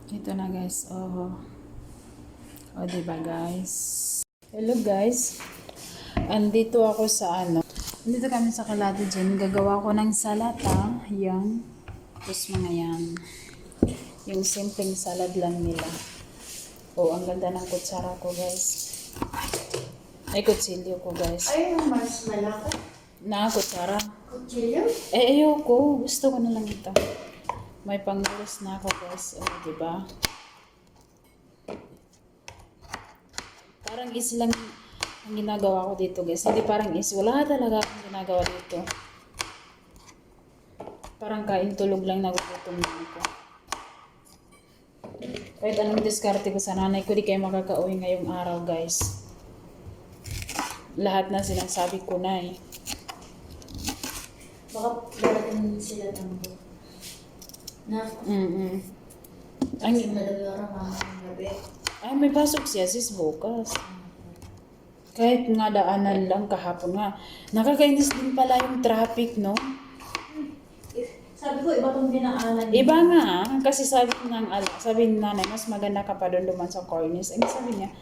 Ito na guys, oh. O, diba guys? Hello guys. Andito ako sa Andito kami sa Kalado dyan. Gagawa ko ng salata. Yan. Tapos mga yan. Yung simpleng salad lang nila. Oh, ang ganda ng kutsara ko guys. Ay, kutsilyo ko guys. Ay, mas malaki. Na, kutsara. Kutsilyo? Ayoko. Gusto ko na lang ito. May panggulis na ako guys. Oh, diba? Parang easy lang ang ginagawa ko dito guys. Hindi parang easy. Wala talaga akong ginagawa dito. Parang kain tulog lang nagugutom lang ako. Kahit anong diskarte ko sa nanay ko, di kayo makakauwi ngayong araw guys. Lahat na sinasabi ko na eh. Baka darating sila ng na Ang, madagara mamang gabi. ay, may pasok siya sis bukas. Kahit nga daanan lang kahapon nga. Nakakainis din pala yung traffic, no? Sabi ko, iba tong dinaanan. Iba nga, kasi sabi ng nanay, mas maganda ka pa doon duman sa cornice. Ang sabi niya,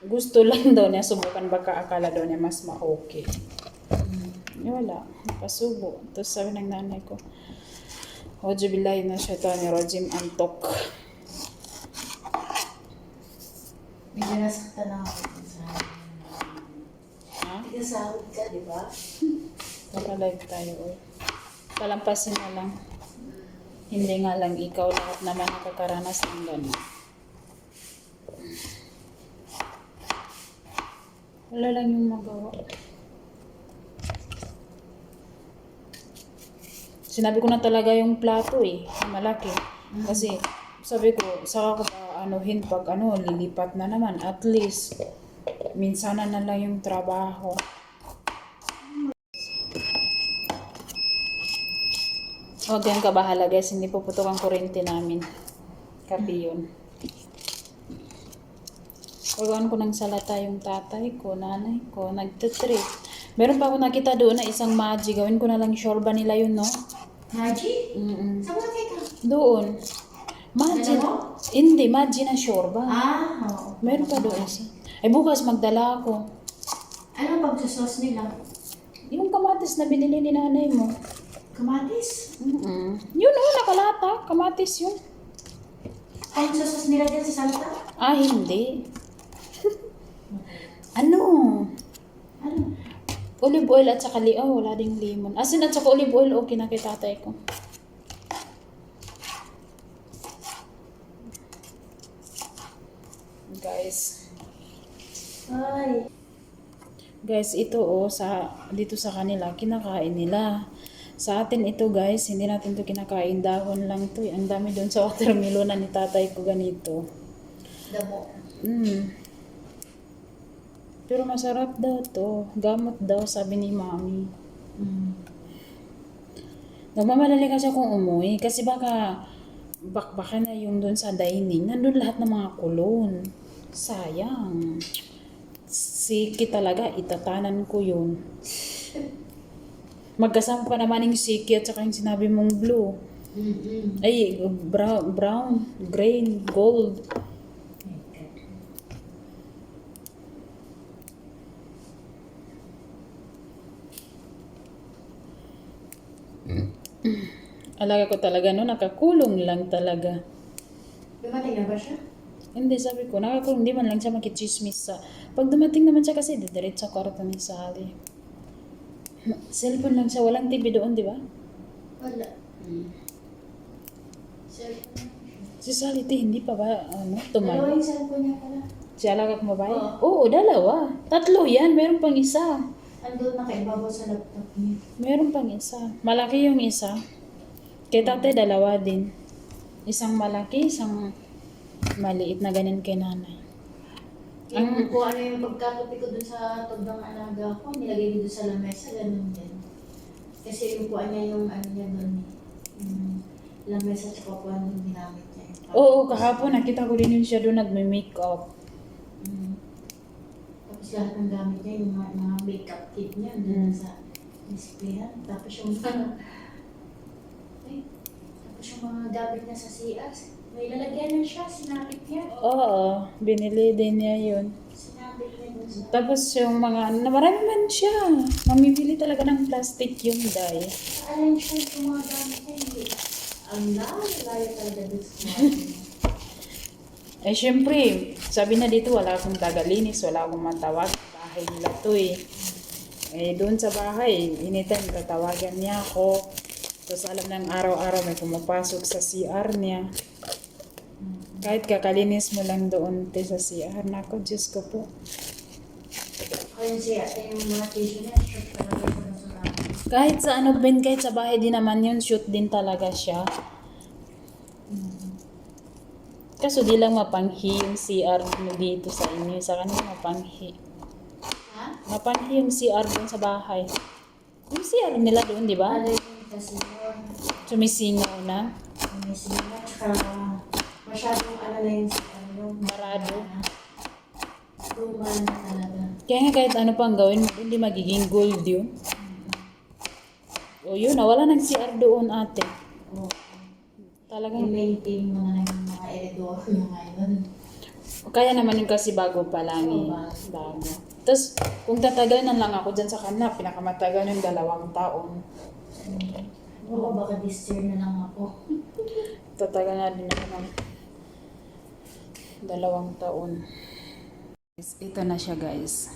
gusto lang daw niya, subukan baka akala daw niya mas ma-okay. Wala, pasubo. Tapos sabi ng nanay ko, Auzubillahi minasyaitonirrajim, antok. Medyo nasaktan na ako sa Ha? Tigasahod ka, di ba? Naka-live tayo. Palampasin na lang. Hindi nga lang ikaw, lahat naman nakakaranas ng gano'n. Wala lang yung magawa. Sinabi ko na talaga yung plato eh, malaki. Kasi sabi ko, saka ko pa anuhin pag lilipat na naman. At least, minsanan na lang yung trabaho. Huwag kayong kabahala guys, hindi po putok ang kuryente namin. Kapi yun. Pagawaan ko ng salata yung tatay ko, nanay ko, nagtitrip. Meron pa ako nakita doon na isang maji. Gawin ko na lang shorba nila yun, no? Haji? Saan mo nakita? Doon. Maji. Dala mo? Hindi, maji na shorba. Oo. Meron pa doon isa. Ay bukas magdala ako. Ano ang pagsasos nila? Yung kamatis na binili ni nanay mo. Kamatis? Yun o, nakalata. Kamatis yun. Ay, sasos nila dyan sa salta? Ah, hindi. Ano? Ano? Olive oil at saka wala ding lemon. Asin at saka olive oil, okay na kay tatay ko. Guys. Ay. Guys, ito dito sa kanila, kinakain nila. Sa atin ito guys, hindi natin to kinakain. Dahon lang to. Ang dami doon sa watermelon na ni tatay ko ganito. Damo. Pero masarap daw to. Gamot daw, sabi ni mami. Nagmamadali kasi akong umuwi. Kasi baka na yung doon sa dining. Nandun lahat ng mga kulon. Sayang. Siki talaga. Itatanan ko yun. Magkasama pa naman yung siki at saka yung sinabi mong blue. Ay, brown, green, gold. Alaga ko talaga no, nakakulong lang talaga. Dumating na ba siya? Hindi, sabi ko, nakakulong, di man lang siya makichismis sa... Pag dumating naman siya kasi, didiretso sa kwarto ni Sally. Cellphone lang siya, walang TV doon, di ba? Wala. Cellphone. Si Sally, hindi pa ba, Dalawa tumayo? yung cellphone niya pala. Si Alaga Kumabay? Oo, Oo. dalawa. Tatlo yan, meron pang isa. Andun nakaibabaw sa laptop niya. Meron pang isa. Malaki yung isa. Kay tatay, dalawa din. Isang malaki, isang maliit na ganyan kay nanay. Yung kung ano yung pagkatupi ko dun sa tubang alaga ko, nilagay ko dun sa lamesa, ganun din. Kasi yung kuha niya yung ano niya dun, yung lamesa at kung ano yung ginamit niya. Oo, kahapon nakita ko din yun siya doon nagme-makeup. Tapos lahat ng gamit niya, yung mga makeup kit niya, dun sa displayan. Tapos yung mga gamit niya sa CR, May lalagyan na siya, sinapit niya. Oo, binili din niya yun. Sinapit niya dun sa... Tapos yung mga, marami man siya. Mamibili talaga ng plastic yung dye. Alin siya yung mga gamit niya, hindi. Ang layo talaga dun sa mga Eh syempre, sabi na dito wala akong tagalinis, wala akong matawag. Bahay nila to eh. Eh doon sa bahay, anytime tatawagan niya ako. Tapos alam ng araw-araw may pumapasok sa CR niya. Kahit kakalinis mo lang doon te sa CR. Nako, Diyos ko po. Ayun siya, yung mga tissue niya, shoot talaga ko na sa gamit. Kahit sa ano Ben, kahit sa bahay din naman yun, shoot din talaga siya. Kaso di lang mapanghi yung CR mo dito sa inyo. Sa kanila mapanghi. Ha? Mapanghi yung CR doon sa bahay. Yung CR nila doon, di ba? Alin yung kasi yun. Sumisingaw na. May sila, tsaka masyadong ano na yung Marado. Luma na talaga. Kaya nga kahit ano pang gawin mo, hindi magiging gold yun. O yun, nawala ng CR doon ate. Oo. Talagang, I-maintain mo na lang yung mga eredor mo ngayon. kaya naman yung kasi bago pa lang eh. Bago. Tapos, kung tatagal na lang ako dyan sa kanila, pinakamatagal yung 2 taon. Oo, baka this year na lang ako. Tatagal na din ako ng 2 taon. Ito na siya guys.